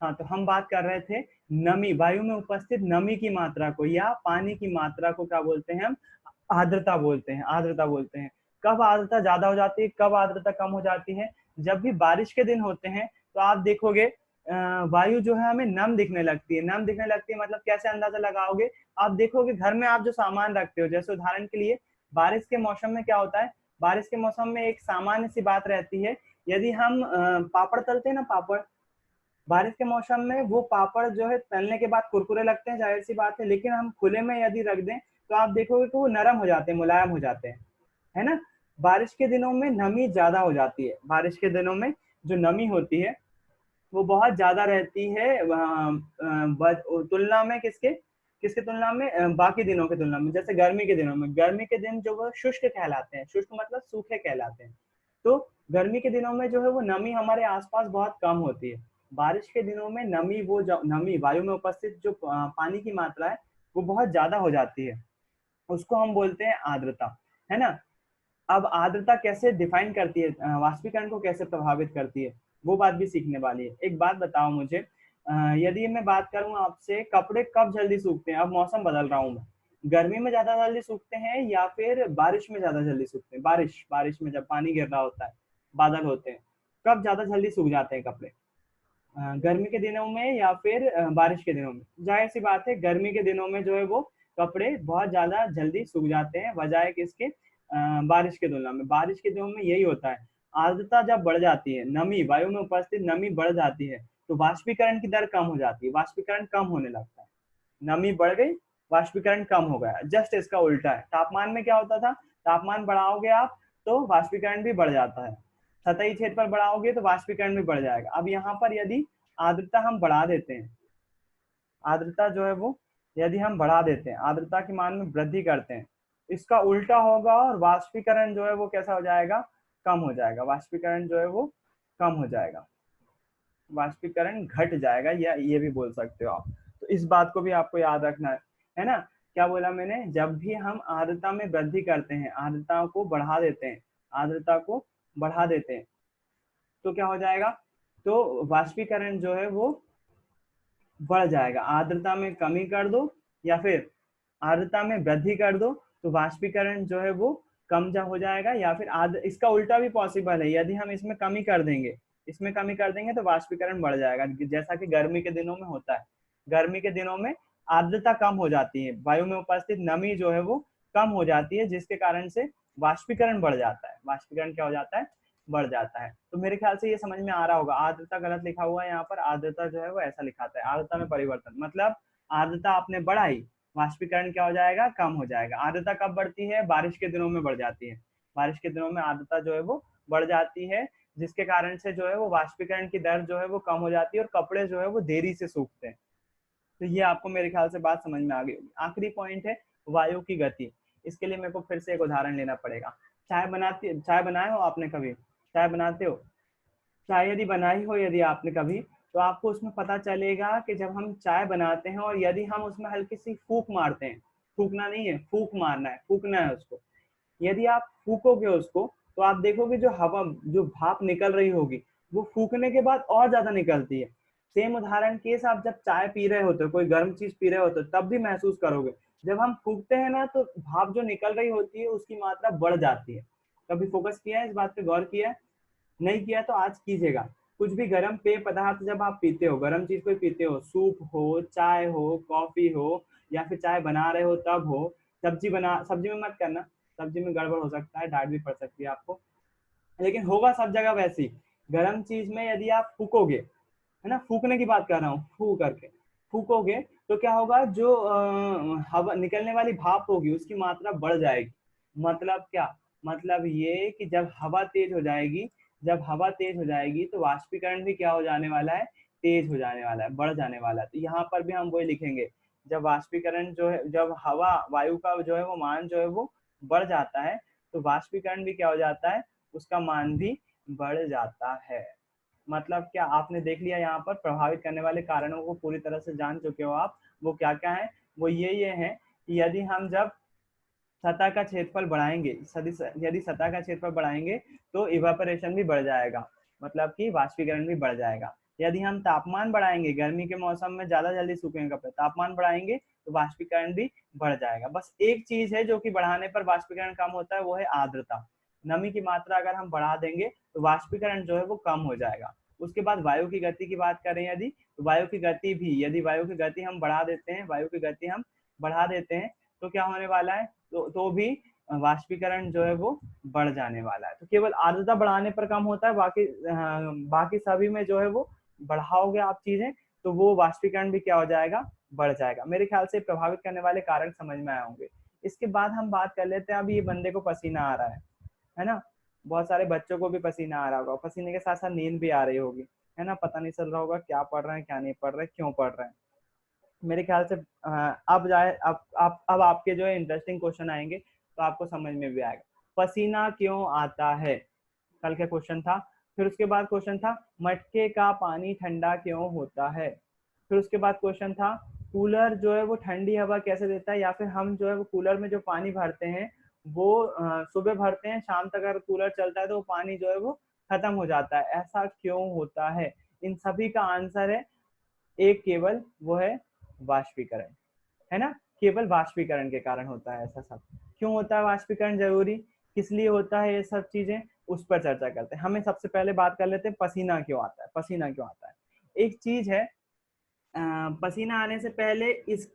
हाँ, तो हम बात कर रहे थे नमी, वायु में उपस्थित नमी की मात्रा को या पानी की मात्रा को क्या बोलते हैं हम? आर्द्रता बोलते हैं, आर्द्रता बोलते हैं। कब आर्द्रता ज्यादा हो जाती है, कब आर्द्रता कम हो जाती है? जब भी बारिश के दिन होते हैं तो आप देखोगे वायु जो है हमें नम दिखने लगती है। नम दिखने लगती है मतलब कैसे अंदाजा लगाओगे? आप देखोगे घर में आप जो सामान रखते हो, जैसे उदाहरण के लिए बारिश के मौसम में क्या होता है, बारिश के मौसम में एक सामान्य सी बात रहती है, यदि हम पापड़ तलते हैं ना, पापड़, बारिश के मौसम में वो पापड़ जो है तलने के बाद कुरकुरे लगते हैं, जाहिर सी बात है, लेकिन हम खुले में यदि रख दें तो आप देखोगे कि वो नरम हो जाते हैं, मुलायम हो जाते हैं, है ना? बारिश के दिनों में नमी ज्यादा हो जाती है, बारिश के दिनों में जो नमी होती है वो बहुत ज्यादा रहती है तुलना में किसके, किसके तुलना में? बाकी दिनों की तुलना में। जैसे गर्मी के दिनों में, गर्मी के दिन जो वो शुष्क कहलाते हैं, शुष्क मतलब सूखे कहलाते हैं। तो गर्मी के दिनों में जो है वो नमी हमारे आसपास बहुत कम होती है। बारिश के दिनों में नमी, वो जो नमी वायु में उपस्थित जो पानी की मात्रा है वो बहुत ज्यादा हो जाती है, उसको हम बोलते हैं आर्द्रता, है ना? अब आर्द्रता कैसे डिफाइन करती है, वाष्पीकरण को कैसे प्रभावित करती है, वो बात भी सीखने वाली है। एक बात बताओ मुझे, यदि मैं बात करूं आपसे, कपड़े कब जल्दी सूखते हैं? अब मौसम बदल रहा हूं मैं, गर्मी में ज्यादा जल्दी सूखते हैं या फिर बारिश में ज्यादा जल्दी सूखते हैं? बारिश, बारिश में जब पानी गिर रहा होता है, बादल होते हैं, कब ज्यादा जल्दी सूख जाते हैं कपड़े? गर्मी के दिनों में या फिर बारिश के दिनों में? जाहिर सी बात है गर्मी के दिनों में जो है वो कपड़े बहुत ज्यादा जल्दी सूख जाते हैं, बजाय किसके? बारिश के तुलना में। बारिश के दिनों में यही होता है, आर्द्रता जब बढ़ जाती है, नमी, वायु में उपस्थित नमी बढ़ जाती है, तो वाष्पीकरण की दर कम हो जाती है, वाष्पीकरण कम होने लगता है। नमी बढ़ गई, वाष्पीकरण कम हो गया। जस्ट इसका उल्टा है, तापमान में क्या होता था, तापमान बढ़ाओगे आप तो वाष्पीकरण भी बढ़ जाता है, सतही क्षेत्र पर बढ़ाओगे तो वाष्पीकरण भी बढ़ जाएगा। अब यहाँ पर यदि आर्द्रता हम बढ़ा देते हैं, आर्द्रता जो है वो यदि हम बढ़ा देते हैं, आर्द्रता के मान में वृद्धि करते हैं, इसका उल्टा होगा और वाष्पीकरण जो है वो कैसा हो जाएगा? कम हो जाएगा, वाष्पीकरण जो है वो कम हो जाएगा, वाष्पीकरण घट जाएगा, या ये भी बोल सकते हो आप। तो इस बात को भी आपको याद रखना है ना? क्या बोला मैंने? जब भी हम आर्द्रता में वृद्धि करते हैं, आर्द्रता को बढ़ा देते हैं, आर्द्रता को बढ़ा देते हैं, तो क्या हो जाएगा? तो वाष्पीकरण जो है वो बढ़ जाएगा। आर्द्रता में कमी कर दो या फिर आर्द्रता में वृद्धि कर दो तो वाष्पीकरण जो है वो कम जा हो जाएगा, या फिर इसका उल्टा भी पॉसिबल है, यदि हम इसमें कमी कर देंगे, इसमें कमी कर देंगे तो वाष्पीकरण बढ़ जाएगा, जैसा कि गर्मी के दिनों में होता है। गर्मी के दिनों में आर्द्रता कम हो जाती है, वायु में उपस्थित नमी जो है वो कम हो जाती है, जिसके कारण से वाष्पीकरण बढ़ जाता है। वाष्पीकरण क्या हो जाता है? बढ़ जाता है। तो मेरे ख्याल से ये समझ में आ रहा होगा। आर्द्रता गलत लिखा हुआ है यहाँ पर, आर्द्रता जो है वो ऐसा लिखाता है, आर्द्रता में परिवर्तन, मतलब आर्द्रता आपने बढ़ाई, वाष्पीकरण क्या हो जाएगा? कम हो जाएगा। आर्द्रता कब बढ़ती है? बारिश के दिनों में बढ़ जाती है, बारिश के दिनों में आर्द्रता जो है वो बढ़ जाती है, जिसके कारण से जो है वो वाष्पीकरण की दर जो है वो कम हो जाती है और कपड़े जो है वो देरी से सूखते हैं। तो ये आपको मेरे ख्याल से बात समझ में आ गई होगी। आखिरी पॉइंट है वायु की गति। इसके लिए मेरे को फिर से एक उदाहरण लेना पड़ेगा। चाय बनाए हो आपने कभी? चाय बनाते हो? चाय यदि बनाई हो यदि आपने कभी, तो आपको उसमें पता चलेगा कि जब हम चाय बनाते हैं और यदि हम उसमें हल्की सी फूंक मारते हैं, फूकना नहीं है, फूंक मारना है, फूकना है उसको, यदि आप फूकोगे उसको तो आप देखोगे जो हवा, जो भाप निकल रही होगी वो फूकने के बाद और ज्यादा निकलती है। सेम उदाहरण केस आप जब चाय पी रहे होते हो, कोई गर्म चीज पी रहे होते हो, तब भी महसूस करोगे, जब हम फूकते हैं ना तो भाप जो निकल रही होती है उसकी मात्रा बढ़ जाती है। कभी फोकस किया है इस बात पे, गौर किया है? नहीं किया तो आज कीजिएगा। कुछ भी गर्म पेय पदार्थ जब आप पीते हो, गर्म चीज कोई पीते हो, सूप हो, चाय हो, कॉफी हो, या फिर चाय बना रहे हो तब हो, सब्जी में मत करना, सब्जी में गड़बड़ हो सकता है, डांट भी पड़ सकती है आपको, लेकिन होगा सब जगह वैसी। गर्म चीज में यदि आप फूकोगे, है ना, फूकने की बात कर रहा हूँ, फू करके फूकोगे तो क्या होगा? जो हवा निकलने वाली भाप होगी उसकी मात्रा बढ़ जाएगी। मतलब क्या? मतलब ये कि जब हवा तेज हो जाएगी, जब हवा तेज हो जाएगी तो वाष्पीकरण भी क्या हो जाने वाला है? तेज हो जाने वाला है, बढ़ जाने वाला है। तो यहाँ पर भी हम वही लिखेंगे, जब वाष्पीकरण जो है, जब हवा वायु का जो है वो मान जो है वो बढ़ जाता है तो वाष्पीकरण भी क्या हो जाता है? उसका मान भी बढ़ जाता है। मतलब क्या आपने देख लिया? यहाँ पर प्रभावित करने वाले कारणों को पूरी तरह से जान चुके हो आप। वो क्या क्या है? वो ये है कि यदि हम जब सतह का क्षेत्रफल बढ़ाएंगे, यदि सतह का क्षेत्रफल बढ़ाएंगे तो इवापोरेशन भी बढ़ जाएगा, मतलब कि वाष्पीकरण भी बढ़ जाएगा। यदि हम तापमान बढ़ाएंगे, गर्मी के मौसम में ज्यादा जल्दी सूखेंगे कपड़े, तापमान बढ़ाएंगे तो वाष्पीकरण भी बढ़ जाएगा। बस एक चीज है जो कि बढ़ाने पर वाष्पीकरण कम होता है, वो है आर्द्रता। नमी की मात्रा अगर हम बढ़ा देंगे तो वाष्पीकरण जो है वो कम हो जाएगा। उसके बाद वायु की गति की बात करें यदि, तो वायु की गति भी, यदि वायु की गति हम बढ़ा देते हैं, वायु की गति हम बढ़ा देते हैं तो क्या होने वाला है, तो भी वाष्पीकरण जो है वो बढ़ जाने वाला है। तो केवल आर्द्रता बढ़ाने पर कम होता है, बाकी सभी में जो है वो बढ़ाओगे आप चीजें तो वो वाष्पीकरण भी क्या हो जाएगा, बढ़ जाएगा। मेरे ख्याल से प्रभावित करने वाले कारक समझ में आए होंगे। इसके बाद हम बात कर लेते हैं, अभी ये बंदे को पसीना आ रहा है ना, बहुत सारे बच्चों को भी पसीना आ रहा होगा, पसीने के साथ साथ नींद भी आ रही होगी, है ना, पता नहीं चल रहा होगा क्या पढ़ रहे हैं क्या नहीं पढ़ रहे, क्यों पढ़ रहे हैं। मेरे ख्याल से अब जाए अब आपके जो है इंटरेस्टिंग क्वेश्चन आएंगे तो आपको समझ में भी आएगा। पसीना क्यों आता है, कल का क्वेश्चन था। फिर उसके बाद क्वेश्चन था मटके का पानी ठंडा क्यों होता है। फिर उसके बाद क्वेश्चन था कूलर जो है वो ठंडी हवा कैसे देता है, या फिर हम जो है वो कूलर में जो पानी भरते हैं वो सुबह भरते हैं, शाम तक अगर कूलर चलता है तो वो पानी जो है वो खत्म हो जाता है, ऐसा क्यों होता है। इन सभी का आंसर है एक केवल, वो है वाष्पीकरण, है ना। केवल वाष्पीकरण के कारण होता है ऐसा सब। क्यों होता है वाष्पीकरण जरूरी, किस लिए होता है ये सब चीजें, उस पर चर्चा करते हैं। हमें सबसे पहले बात कर लेते हैं पसीना क्यों आता है। पसीना क्यों आता है, एक चीज है, पसीना आने से पहले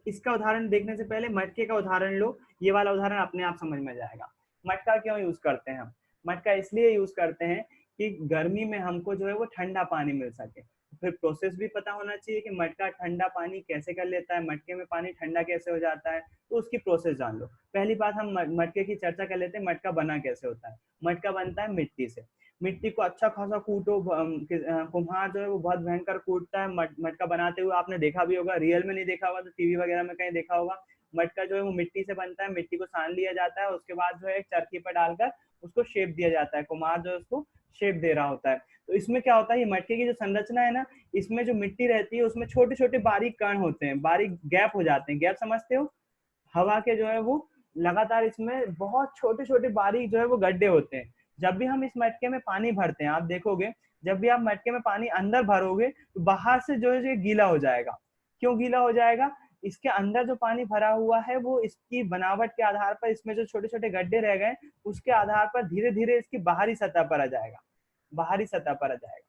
इसका उदाहरण देखने से पहले मटके का उदाहरण लो, ये वाला उदाहरण अपने आप समझ में जाएगा। मटका क्यों यूज करते हैं हम, मटका इसलिए यूज करते हैं कि गर्मी में हमको जो है वो ठंडा पानी मिल सके। फिर प्रोसेस भी पता होना चाहिए कि मटका ठंडा पानी कैसे कर लेता है, मटके में पानी ठंडा कैसे हो जाता है, तो उसकी प्रोसेस जान लो। पहली बात हम मटके की चर्चा कर लेते हैं, मटका बना कैसे होता है। मटका बनता है मिट्टी से, मिट्टी को अच्छा खासा कूटो, कुम्हार जो है वो बहुत भयंकर कूटता है मटका बनाते हुए, आपने देखा भी होगा, रियल में नहीं देखा होगा तो टीवी वगैरह में कहीं देखा होगा। मटका जो है वो मिट्टी से बनता है, मिट्टी को सान लिया जाता है, उसके बाद जो है एक चरखी पर डालकर उसको शेप दिया जाता है, कुम्हार जो है उसको शेप दे रहा होता है। तो इसमें क्या होता है, ये मटके की जो संरचना है ना, इसमें जो मिट्टी रहती है उसमें छोटे छोटे बारीक कण होते हैं, बारीक गैप हो जाते हैं, गैप समझते हो, हवा के जो है वो लगातार इसमें बहुत छोटे छोटे बारीक जो है वो गड्ढे होते हैं। जब भी हम इस मटके में पानी भरते हैं, आप देखोगे जब भी आप मटके में पानी अंदर भरोगे तो बाहर से जो है ये गीला हो जाएगा। क्यों गीला हो जाएगा, इसके अंदर जो पानी भरा हुआ है वो इसकी बनावट के आधार पर, इसमें जो छोटे छोटे गड्ढे रह गए उसके आधार पर धीरे धीरे इसकी बाहरी सतह पर आ जाएगा, बाहरी सतह पर आ जाएगा,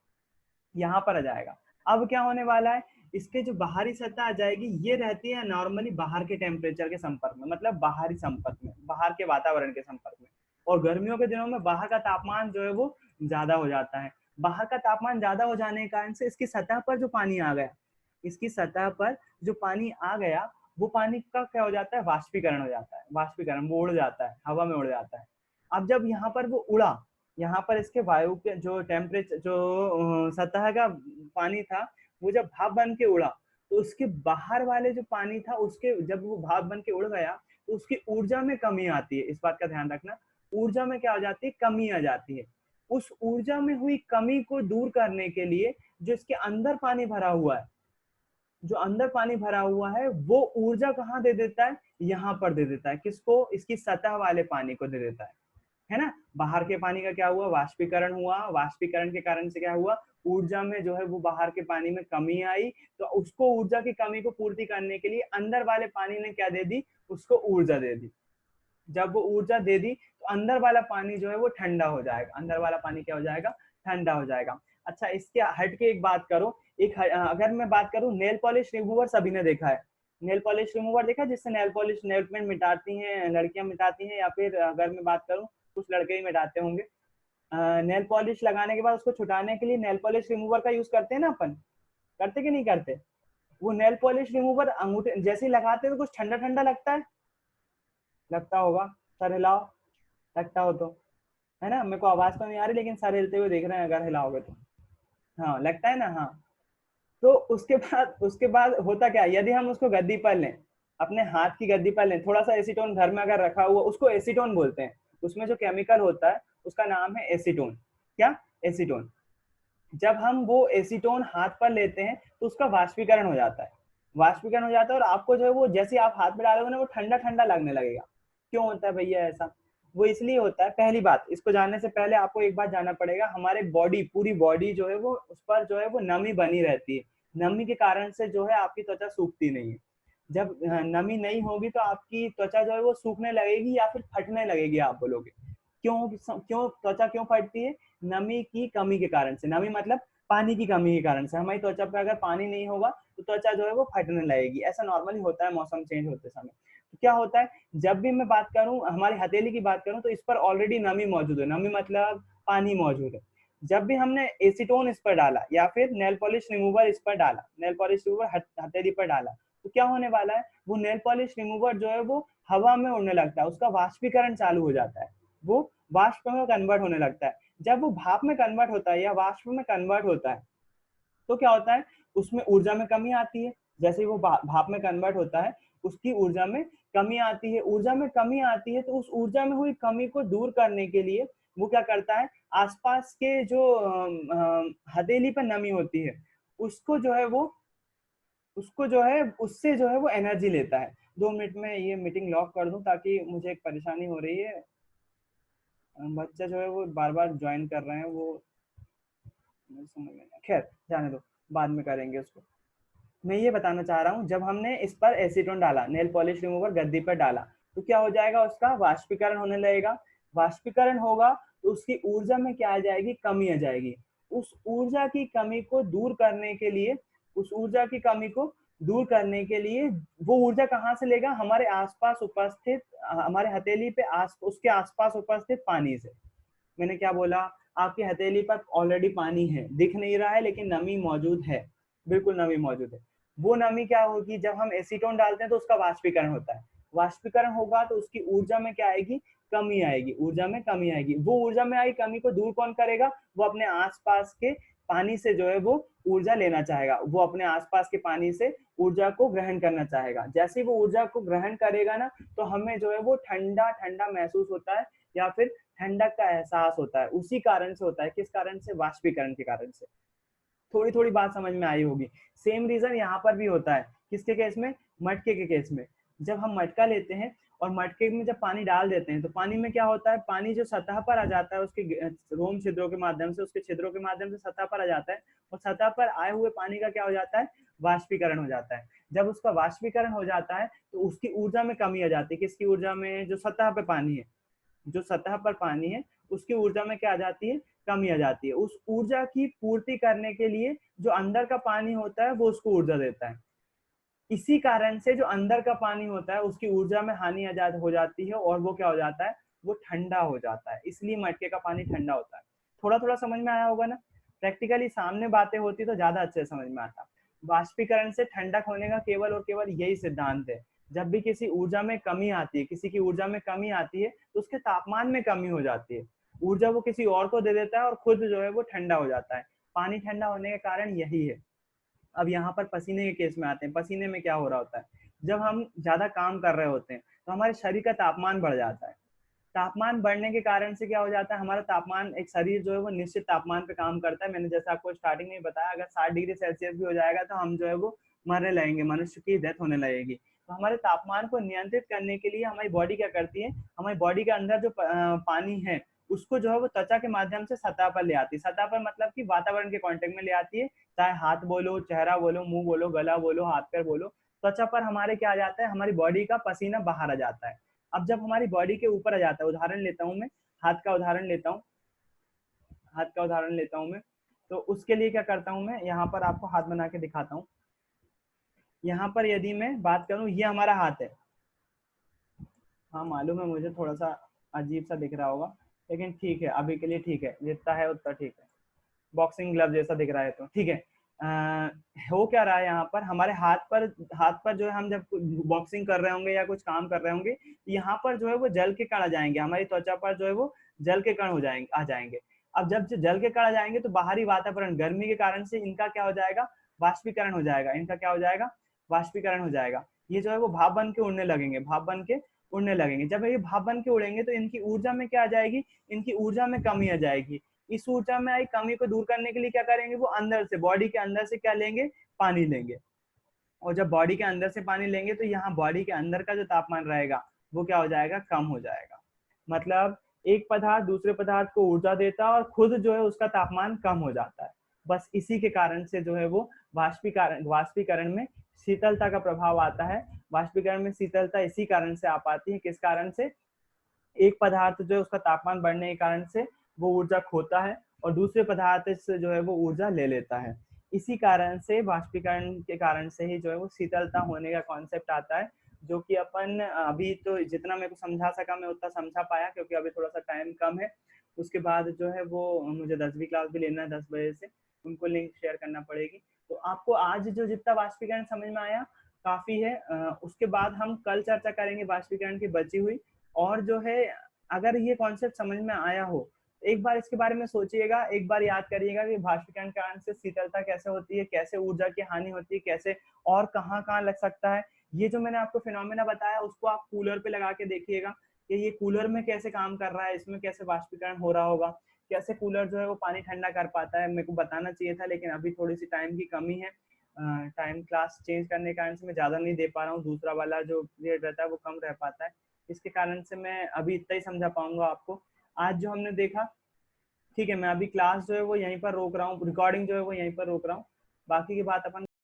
यहाँ पर आ जाएगा। अब क्या होने वाला है, इसके जो बाहरी सतह आ जाएगी ये रहती है नॉर्मली बाहर के टेम्परेचर के संपर्क में, मतलब बाहरी संपर्क में, बाहर के वातावरण के संपर्क में। और गर्मियों के दिनों में बाहर का तापमान जो है वो ज्यादा हो जाता है। बाहर का तापमान ज्यादा हो जाने के कारण से इसकी सतह पर जो पानी आ गया, इसकी सतह पर जो पानी आ गया वो पानी का क्या हो जाता है, वाष्पीकरण हो जाता है। वाष्पीकरण, वो उड़ जाता है, हवा में उड़ जाता है। अब जब यहाँ पर वो उड़ा, यहाँ पर इसके वायु के जो टेम्परेचर, जो सतह का पानी था वो जब भाप बन के उड़ा तो उसके बाहर वाले जो पानी था उसके, जब वो भाप बन के उड़ गया तो उसकी ऊर्जा में कमी आती है। इस बात का ध्यान रखना, ऊर्जा में क्या हो जाती है, कमी आ जाती है। उस ऊर्जा में हुई कमी को दूर करने के लिए जो इसके अंदर पानी भरा हुआ है, जो अंदर पानी भरा हुआ है वो ऊर्जा कहाँ दे देता है, यहाँ पर दे देता है। किसको, इसकी सतह वाले पानी को दे देता है ना। बाहर के पानी का क्या हुआ, वाष्पीकरण हुआ, वाष्पीकरण के कारण से क्या हुआ, ऊर्जा में जो है वो बाहर के पानी में कमी आई, तो उसको ऊर्जा की कमी को पूर्ति करने के लिए अंदर वाले पानी ने क्या दे दी, उसको ऊर्जा दे दी। जब वो ऊर्जा दे दी तो अंदर वाला पानी जो है वो ठंडा हो जाएगा, अंदर वाला पानी क्या हो जाएगा, ठंडा हो जाएगा। अच्छा, इसके हट के एक बात करो, एक अगर मैं बात करूं, नेल पॉलिश रिमूवर सभी ने देखा है, नेल पॉलिश रिमूवर देखा है, जिससे नेल पॉलिश, नेल पेंट मिटाती हैं लड़कियां, मिटाती हैं, या फिर अगर मैं बात करूं कुछ लड़के ही मिटाते होंगे। नेल पॉलिश लगाने के बाद उसको छुटाने के लिए नेल पॉलिश रिमूवर का यूज करते हैं ना अपन, करते कि नहीं करते। वो नेल पॉलिश रिमूवर अंगूठे जैसे ही लगाते हैं तो कुछ ठंडा ठंडा लगता है, लगता होगा, सर हिलाओ, लगता हो तो, है ना। मेरे को आवाज तो नहीं आ रही लेकिन सर हिलते हुए देख रहे हैं अगर हिलाओगे तो, हाँ लगता है ना, हाँ। तो उसके बाद होता क्या, यदि हम उसको गद्दी पर लें, अपने हाथ की गद्दी पर लें, थोड़ा सा एसीटोन घर में अगर रखा हुआ, उसको एसीटोन बोलते हैं, उसमें जो केमिकल होता है उसका नाम है एसीटोन। क्या, एसीटोन। जब हम वो एसीटोन हाथ पर लेते हैं तो उसका वाष्पीकरण हो जाता है, वाष्पीकरण हो जाता है, और आपको जो है वो जैसे आप हाथ में डालोगे ना वो ठंडा ठंडा लगने लगेगा। क्यों होता है भैया ऐसा, वो इसलिए होता है, पहली बात इसको जानने से पहले आपको एक बात जानना पड़ेगा, हमारे बॉडी, पूरी बॉडी जो है वो उस पर जो है वो नमी बनी रहती है। नमी के कारण से जो है आपकी त्वचा सूखती नहीं है। जब नमी नहीं होगी तो आपकी त्वचा जो है वो सूखने लगेगी या फिर फटने लगेगी, आप बोलोगे। क्यों क्यों त्वचा क्यों फटती है? नमी की कमी के कारण से। नमी मतलब पानी की कमी के कारण से। हमारी त्वचा पर अगर पानी नहीं होगा तो त्वचा जो है वो फटने लगेगी। ऐसा नॉर्मली होता है मौसम चेंज होते समय। तो क्या होता है, जब भी मैं बात करूं, हमारी हथेली की बात करूं, तो इस पर ऑलरेडी नमी मौजूद है। नमी मतलब पानी मौजूद है। जब भी हमने एसीटोन इस पर डाला या फिर नेल पॉलिश रिमूवर इस पर डाला, नेल पॉलिश रिमूवर हथेली पर डाला, तो क्या होने वाला है, वो नेल पॉलिश रिमूवर जो है वो हवा में उड़ने लगता है, उसका वाष्पीकरण चालू हो जाता है, वो वाष्प में कन्वर्ट होने लगता है। जब वो भाप में कन्वर्ट होता है या वाष्प में कन्वर्ट होता है तो क्या होता है, उसमें ऊर्जा में कमी आती है। जैसे ही वो भाप में कन्वर्ट होता है, उसकी ऊर्जा में कमी आती है। ऊर्जा में कमी आती है तो उस ऊर्जा में हुई कमी को दूर करने के लिए वो क्या करता है, आसपास के जो हथेली पर नमी होती है उसको जो है वो उसको जो है उससे जो है वो एनर्जी लेता है। 2 मिनट में ये मीटिंग लॉक कर दूं ताकि मुझे एक परेशानी हो रही है। बच्चा जो है वो बार बार ज्वाइन कर रहे हैं, वो समझ में नहीं, खैर जाने दो, बाद में करेंगे उसको। मैं ये बताना चाह रहा हूँ, जब हमने इस पर एसीटोन डाला, नेल पॉलिश रिमूवर गद्दी पर डाला, तो क्या हो जाएगा, उसका वाष्पीकरण होने लगेगा। वाष्पीकरण होगा तो उसकी ऊर्जा में क्या आ जाएगी, कमी आ जाएगी। उस ऊर्जा की कमी को दूर करने के लिए उस ऊर्जा की कमी को दूर करने के लिए वो ऊर्जा कहाँ से लेगा, हमारे आसपास उपस्थित, हमारे हथेली पे उसके आसपास उपस्थित पानी से। मैंने क्या बोला, आपकी हथेली पर ऑलरेडी पानी है, दिख नहीं रहा है लेकिन नमी मौजूद है, बिल्कुल नमी मौजूद है। वो नमी क्या होगी, जब हम एसीटोन डालते हैं तो उसका वाष्पीकरण होता है। वाष्पीकरण होगा तो उसकी ऊर्जा में क्या आएगी, कमी आएगी, ऊर्जा में कमी आएगी। वो ऊर्जा में आई कमी को दूर कौन करेगा, वो अपने आसपास के पानी से जो है वो ऊर्जा लेना चाहेगा, वो अपने आसपास के पानी से ऊर्जा को ग्रहण करना चाहेगा। जैसे ही वो ऊर्जा को ग्रहण करेगा ना, तो हमें जो है वो ठंडा ठंडा महसूस होता है या फिर ठंडक का एहसास होता है। उसी कारण से होता है, किस कारण से, वाष्पीकरण के कारण से। थोड़ी थोड़ी बात समझ में आई होगी। सेम रीजन यहाँ पर भी होता है, किसके केस में, मटके के केस में। जब हम मटका लेते हैं और मटके में जब पानी डाल देते हैं तो पानी में क्या होता है, पानी जो सतह पर आ जाता है उसके रोम छिद्रों के माध्यम से, उसके छिद्रों के माध्यम से सतह पर आ जाता है, और सतह पर आए हुए पानी का क्या हो जाता है, वाष्पीकरण हो जाता है। जब उसका वाष्पीकरण हो जाता है तो उसकी ऊर्जा में कमी आ जाती है। किसकी ऊर्जा में, जो सतह पर पानी है, जो सतह पर पानी है उसकी ऊर्जा में क्या आ जाती है, कमी आ जाती है। उस ऊर्जा की पूर्ति करने के लिए जो अंदर का पानी होता है वो उसको ऊर्जा देता है। इसी कारण से जो अंदर का पानी होता है उसकी ऊर्जा में हानि हो जाती है और वो क्या हो जाता है, वो ठंडा हो जाता है। इसलिए मटके का पानी ठंडा होता है। थोड़ा थोड़ा समझ में आया होगा ना। प्रैक्टिकली सामने बातें होती तो ज्यादा अच्छे समझ में आता। वाष्पीकरण से ठंडक होने का केवल और केवल यही सिद्धांत है। जब भी किसी ऊर्जा में कमी आती है, किसी की ऊर्जा में कमी आती है तो उसके तापमान में कमी हो जाती है। ऊर्जा वो किसी और को दे देता है और खुद जो है वो ठंडा हो जाता है। पानी ठंडा होने के कारण यही है। अब यहाँ पर पसीने के केस में आते हैं। पसीने में क्या हो रहा होता है, जब हम ज्यादा काम कर रहे होते हैं तो हमारे शरीर का तापमान बढ़ जाता है। तापमान बढ़ने के कारण से क्या हो जाता है, हमारा तापमान, एक शरीर जो है वो निश्चित तापमान पे काम करता है। मैंने जैसे आपको स्टार्टिंग में बताया, अगर 60 डिग्री सेल्सियस भी हो जाएगा तो हम जो है वो मरने लगेंगे, मनुष्य की डेथ होने लगेगी। तो हमारे तापमान को नियंत्रित करने के लिए हमारी बॉडी क्या करती है, हमारी बॉडी के अंदर जो पानी है उसको जो है वो त्वचा के माध्यम से सतह पर ले आती है। सतह पर मतलब कि वातावरण के कांटेक्ट में ले आती है। चाहे हाथ बोलो, चेहरा बोलो, मुंह बोलो, गला बोलो, हाथ पैर बोलो, त्वचा पर हमारे क्या आ जाता है, हमारी बॉडी का पसीना बाहर आ जाता है। अब जब हमारी बॉडी के ऊपर आ जाता है, उदाहरण लेता हूँ मैं, हाथ का उदाहरण लेता हूँ, हाथ का उदाहरण लेता हूँ मैं। तो उसके लिए क्या करता हूँ, मैं यहाँ पर आपको हाथ बना के दिखाता हूँ। यहाँ पर यदि मैं बात करूँ, ये हमारा हाथ है। हाँ मालूम है मुझे, थोड़ा सा अजीब सा दिख रहा होगा लेकिन ठीक है, अभी के लिए ठीक है, जितना है उतना ठीक है। बॉक्सिंग ग्लव जैसा दिख रहा है तो ठीक है। हो क्या रहा है, यहाँ पर हमारे हाथ पर जो है, हम जब बॉक्सिंग कर रहे होंगे या कुछ काम कर रहे होंगे, यहाँ पर जो है वो जल के कण आ जाएंगे, हमारी त्वचा पर जो है वो जल के कण आ जाएंगे। अब जब जल के कण आ जाएंगे तो बाहरी वातावरण, गर्मी के कारण से इनका क्या हो जाएगा, वाष्पीकरण हो जाएगा। इनका क्या हो जाएगा, वाष्पीकरण हो जाएगा। ये जो है वो भाप बन के उड़ने लगेंगे, भाप बन के उड़ने लगेंगे। जब ये भाप बन के उड़ेंगे तो इनकी ऊर्जा में क्या आ जाएगी, इनकी ऊर्जा में कमी आ जाएगी। इस ऊर्जा में आई कमी को दूर करने के लिए क्या करेंगे, वो अंदर से, बॉडी के अंदर से क्या लेंगे, पानी लेंगे। और जब बॉडी के अंदर से पानी लेंगे तो यहाँ बॉडी के अंदर का जो तापमान रहेगा वो क्या हो जाएगा, कम हो जाएगा। मतलब एक पदार्थ दूसरे पदार्थ को ऊर्जा देता है और खुद जो है उसका तापमान कम हो जाता है। बस इसी के कारण से जो है वो वाष्पीकरण वाष्पीकरण में शीतलता का प्रभाव आता है। वाष्पीकरण में शीतलता इसी कारण से आ पाती है, किस कारण से? एक पदार्थ जो है उसका तापमान बढ़ने के कारण से वो ऊर्जा खोता है और दूसरे पदार्थ से जो है वो ऊर्जा ले लेता है। इसी कारण से वाष्पीकरण के कारण से ही जो है वो शीतलता होने का कॉन्सेप्ट आता है, जो कि अपन अभी तो जितना मेरे को समझा सका मैं उतना समझा पाया, क्योंकि अभी थोड़ा सा टाइम कम है। उसके बाद जो है वो मुझे 10वीं क्लास भी लेना है 10 बजे से, उनको लिंक शेयर करना पड़ेगी। तो आपको आज जो जितना वाष्पीकरण समझ में आया काफी है। उसके बाद हम कल चर्चा करेंगे वाष्पीकरण की बची हुई। और जो है अगर ये कॉन्सेप्ट समझ में आया हो, एक बार इसके बारे में सोचिएगा, एक बार याद करिएगा कि वाष्पीकरण के कारण से शीतलता कैसे होती है, कैसे ऊर्जा की हानि होती है, कैसे और कहाँ कहाँ लग सकता है। ये जो मैंने आपको फिनोमेना बताया उसको आप कूलर पे लगा के देखिएगा कि ये कूलर में कैसे काम कर रहा है, इसमें कैसे वाष्पीकरण हो रहा होगा, कैसे कूलर जो है वो पानी ठंडा कर पाता है। मेरे को बताना चाहिए था लेकिन अभी थोड़ी सी टाइम की कमी है। टाइम क्लास चेंज करने के कारण से मैं ज्यादा नहीं दे पा रहा हूँ, दूसरा वाला जो पीरियड रहता है वो कम रह पाता है। इसके कारण से मैं अभी इतना ही समझा पाऊंगा आपको। आज जो हमने देखा, ठीक है, मैं अभी क्लास जो है वो यहीं पर रोक रहा हूँ, रिकॉर्डिंग जो है वो यहीं पर रोक रहा हूँ। बाकी की बात अपन